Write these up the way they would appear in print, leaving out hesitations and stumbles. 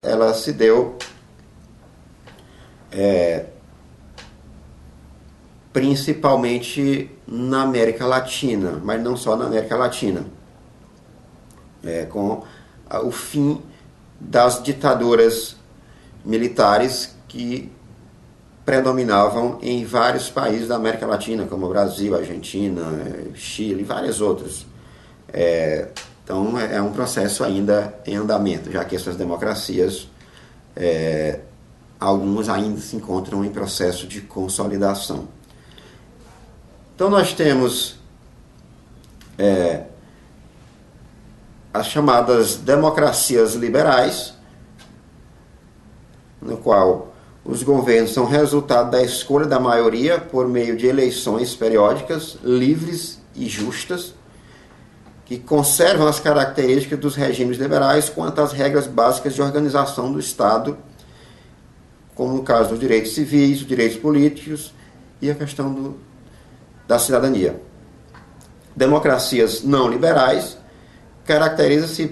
ela se deu principalmente na América Latina, mas não só na América Latina, com o fim das ditaduras militares que predominavam em vários países da América Latina, como Brasil, Argentina, Chile e vários outros. Então é um processo ainda em andamento, já que essas democracias, algumas ainda se encontram em processo de consolidação. Então nós temos as chamadas democracias liberais, no qual os governos são resultado da escolha da maioria por meio de eleições periódicas, livres e justas, que conservam as características dos regimes liberais quanto às regras básicas de organização do Estado, como no caso dos direitos civis, dos direitos políticos e a questão da cidadania. Democracias não liberais caracterizam-se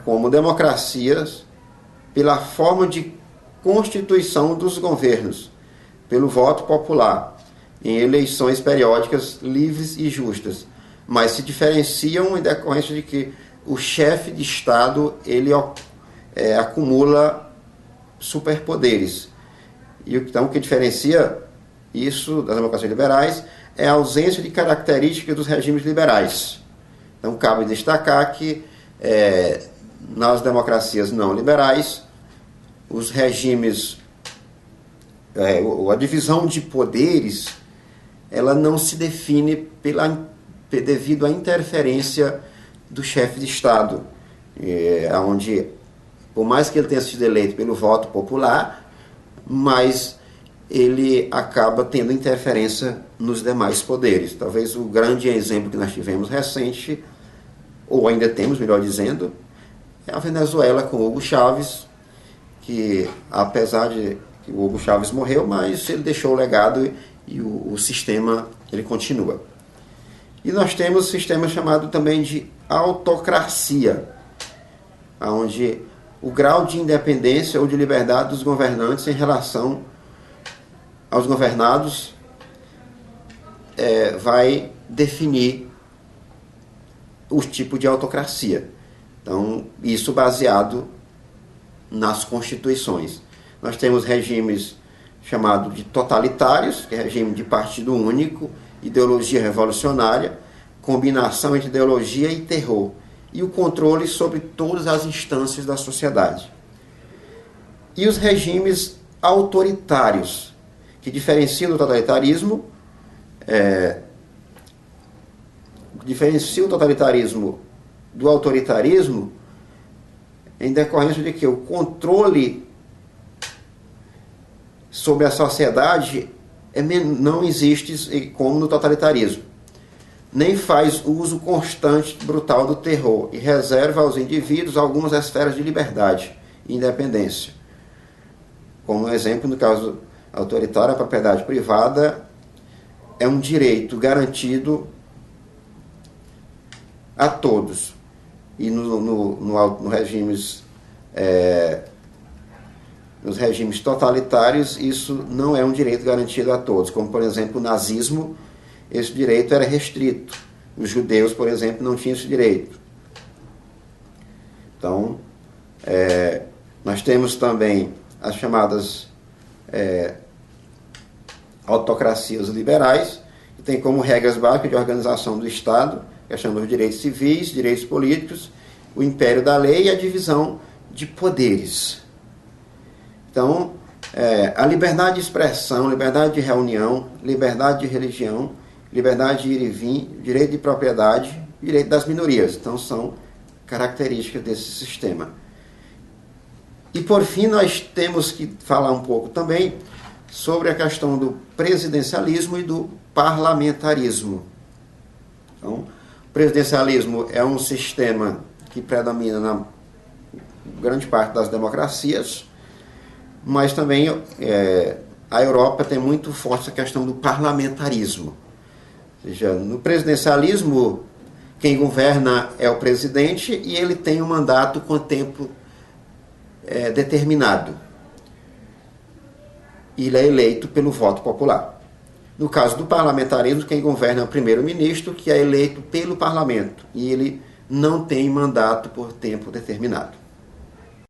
como democracias pela forma de constituição dos governos, pelo voto popular, em eleições periódicas livres e justas, mas se diferenciam em decorrência de que o chefe de Estado ele acumula superpoderes. E então o que diferencia isso das democracias liberais é a ausência de características dos regimes liberais. Então cabe destacar que nas democracias não liberais, os regimes, a divisão de poderes, ela não se define devido à interferência do chefe de Estado, onde, por mais que ele tenha sido eleito pelo voto popular, mas ele acaba tendo interferência nos demais poderes. Talvez o grande exemplo que nós tivemos recente, ou ainda temos, melhor dizendo, é a Venezuela com Hugo Chávez, que apesar de que o Hugo Chávez morreu, mas ele deixou o legado e o sistema ele continua. E nós temos um sistema chamado também de autocracia, onde o grau de independência ou de liberdade dos governantes em relação aos governados vai definir o tipo de autocracia. Então, isso baseado nas constituições. Nós temos regimes chamados de totalitários, que é regime de partido único, ideologia revolucionária, combinação entre ideologia e terror, e o controle sobre todas as instâncias da sociedade. E os regimes autoritários, que diferenciam do totalitarismo, do autoritarismo, em decorrência de que o controle sobre a sociedade não existe como no totalitarismo. Nem faz uso constante, brutal do terror e reserva aos indivíduos algumas esferas de liberdade e independência. Como exemplo, no caso autoritário, a propriedade privada é um direito garantido a todos. E nos regimes totalitários, isso não é um direito garantido a todos. Como, por exemplo, o nazismo, esse direito era restrito. Os judeus, por exemplo, não tinham esse direito. Então, nós temos também as chamadas autocracias liberais, que tem como regras básicas de organização do Estado, que chamam os direitos civis, direitos políticos, o império da lei e a divisão de poderes. Então, a liberdade de expressão, liberdade de reunião, liberdade de religião, liberdade de ir e vir, direito de propriedade, direito das minorias. Então, são características desse sistema. E, por fim, nós temos que falar um pouco também sobre a questão do presidencialismo e do parlamentarismo. Então, o presidencialismo é um sistema que predomina na grande parte das democracias, mas também a Europa tem muito forte essa questão do parlamentarismo. Ou seja, no presidencialismo, quem governa é o presidente e ele tem um mandato com tempo determinado. Ele é eleito pelo voto popular. No caso do parlamentarismo, quem governa é o primeiro-ministro, que é eleito pelo parlamento, e ele não tem mandato por tempo determinado.